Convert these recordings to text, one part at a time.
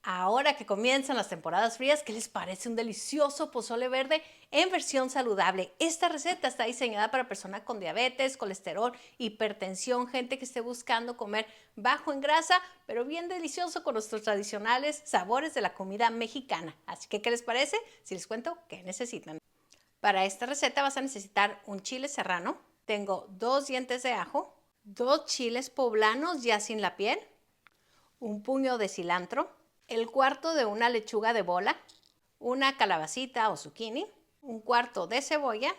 Ahora que comienzan las temporadas frías, ¿qué les parece un delicioso pozole verde en versión saludable? Esta receta está diseñada para personas con diabetes, colesterol, hipertensión, gente que esté buscando comer bajo en grasa, pero bien delicioso con nuestros tradicionales sabores de la comida mexicana. Así que, ¿qué les parece si les cuento qué necesitan? Para esta receta vas a necesitar un chile serrano. Tengo 2 dientes de ajo, 2 chiles poblanos ya sin la piel, un puño de cilantro, el cuarto de una lechuga de bola, una calabacita o zucchini, un cuarto de cebolla,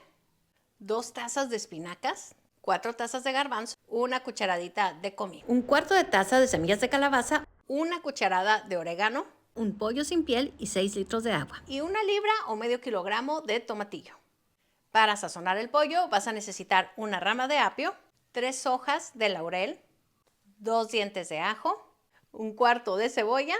2 tazas de espinacas, 4 tazas de garbanzo, una cucharadita de comino, un cuarto de taza de semillas de calabaza, una cucharada de orégano, un pollo sin piel y 6 litros de agua, y una libra o medio kilogramo de tomatillo. Para sazonar el pollo vas a necesitar una rama de apio, 3 hojas de laurel, 2 dientes de ajo, un cuarto de cebolla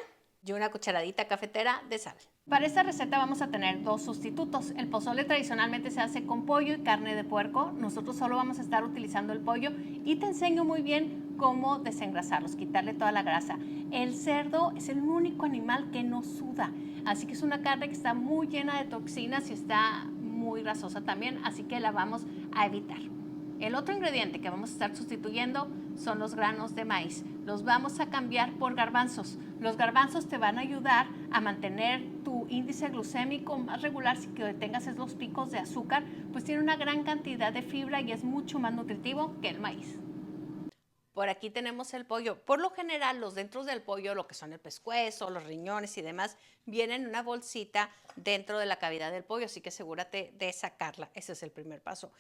y una cucharadita cafetera de sal. Para esta receta vamos a tener 2 sustitutos. El pozole tradicionalmente se hace con pollo y carne de puerco. Nosotros solo vamos a estar utilizando el pollo y te enseño muy bien cómo desengrasarlos, quitarle toda la grasa. El cerdo es el único animal que no suda, así que es una carne que está muy llena de toxinas y está muy grasosa también, así que la vamos a evitar. El otro ingrediente que vamos a estar sustituyendo son los granos de maíz. Los vamos a cambiar por garbanzos. Los garbanzos te van a ayudar a mantener tu índice glucémico más regular si que tengas los picos de azúcar, pues tiene una gran cantidad de fibra y es mucho más nutritivo que el maíz. Por aquí tenemos el pollo. Por lo general, los dentros del pollo, lo que son el pescuezo, los riñones y demás, vienen en una bolsita dentro de la cavidad del pollo, así que asegúrate de sacarla. Ese es el primer paso.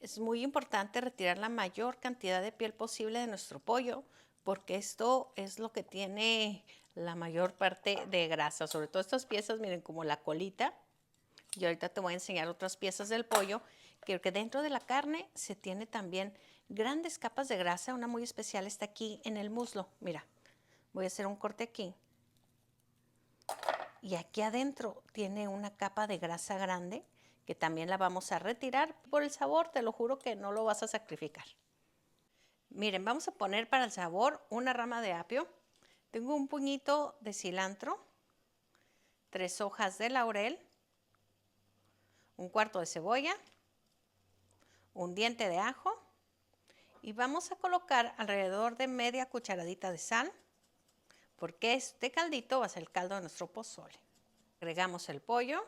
Es muy importante retirar la mayor cantidad de piel posible de nuestro pollo, porque esto es lo que tiene la mayor parte de grasa, sobre todo estas piezas, miren, como la colita. Y ahorita te voy a enseñar otras piezas del pollo, que dentro de la carne se tiene también grandes capas de grasa. Una muy especial está aquí en el muslo. Mira, voy a hacer un corte aquí. Y aquí adentro tiene una capa de grasa grande que también la vamos a retirar. Por el sabor, te lo juro que no lo vas a sacrificar. Miren, vamos a poner para el sabor una rama de apio. Tengo un puñito de cilantro, 3 hojas de laurel, un cuarto de cebolla, un diente de ajo y vamos a colocar alrededor de media cucharadita de sal, porque este caldito va a ser el caldo de nuestro pozole. Agregamos el pollo.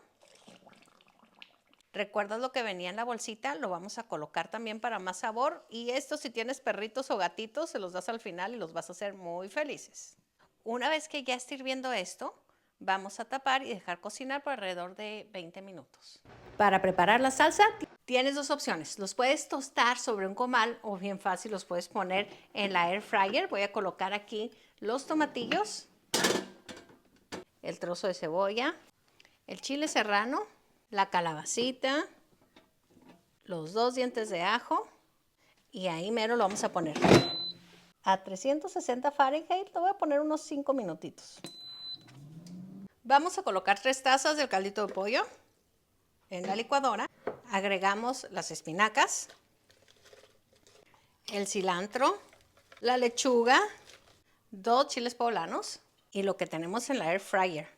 ¿Recuerdas lo que venía en la bolsita? Lo vamos a colocar también para más sabor. Y esto, si tienes perritos o gatitos, se los das al final y los vas a hacer muy felices. Una vez que ya esté hirviendo esto, vamos a tapar y dejar cocinar por alrededor de 20 minutos. Para preparar la salsa, tienes 2 opciones. Los puedes tostar sobre un comal o bien fácil los puedes poner en la air fryer. Voy a colocar aquí los tomatillos, el trozo de cebolla, el chile serrano, la calabacita, los 2 dientes de ajo y ahí mero lo vamos a poner. A 360 Fahrenheit lo voy a poner unos 5 minutitos. Vamos a colocar 3 tazas del caldito de pollo en la licuadora. Agregamos las espinacas, el cilantro, la lechuga, 2 chiles poblanos y lo que tenemos en la air fryer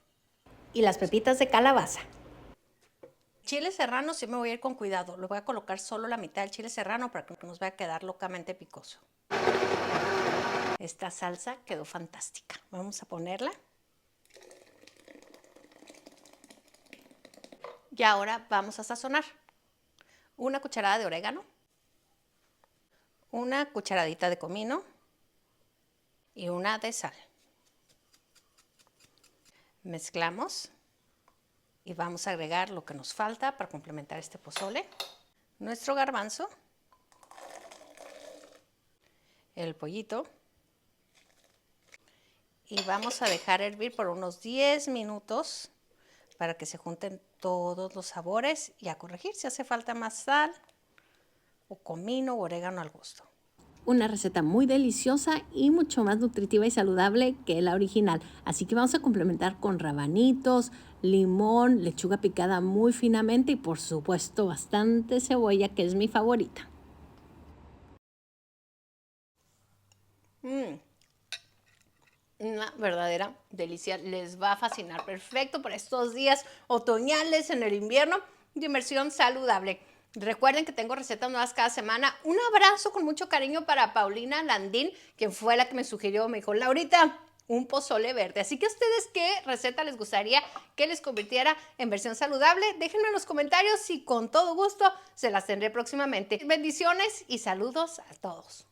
y las pepitas de calabaza. Chile serrano sí me voy a ir con cuidado. Le voy a colocar solo la mitad del chile serrano para que no nos vaya a quedar locamente picoso. Esta salsa quedó fantástica. Vamos a ponerla. Y ahora vamos a sazonar. Una cucharada de orégano, una cucharadita de comino y una de sal. Mezclamos y vamos a agregar lo que nos falta para complementar este pozole. Nuestro garbanzo, el pollito y vamos a dejar hervir por unos 10 minutos para que se junten todos los sabores y a corregir si hace falta más sal o comino o orégano al gusto. Una receta muy deliciosa y mucho más nutritiva y saludable que la original. Así que vamos a complementar con rabanitos, limón, lechuga picada muy finamente y por supuesto bastante cebolla, que es mi favorita. una verdadera delicia. Les va a fascinar. Perfecto para estos días otoñales en el invierno de inmersión saludable. Recuerden que tengo recetas nuevas cada semana. Un abrazo con mucho cariño para Paulina Landín, quien fue la que me sugirió, me dijo, Laurita, un pozole verde. Así que a ustedes, ¿qué receta les gustaría que les convirtiera en versión saludable? Déjenme en los comentarios y con todo gusto se las tendré próximamente. Bendiciones y saludos a todos.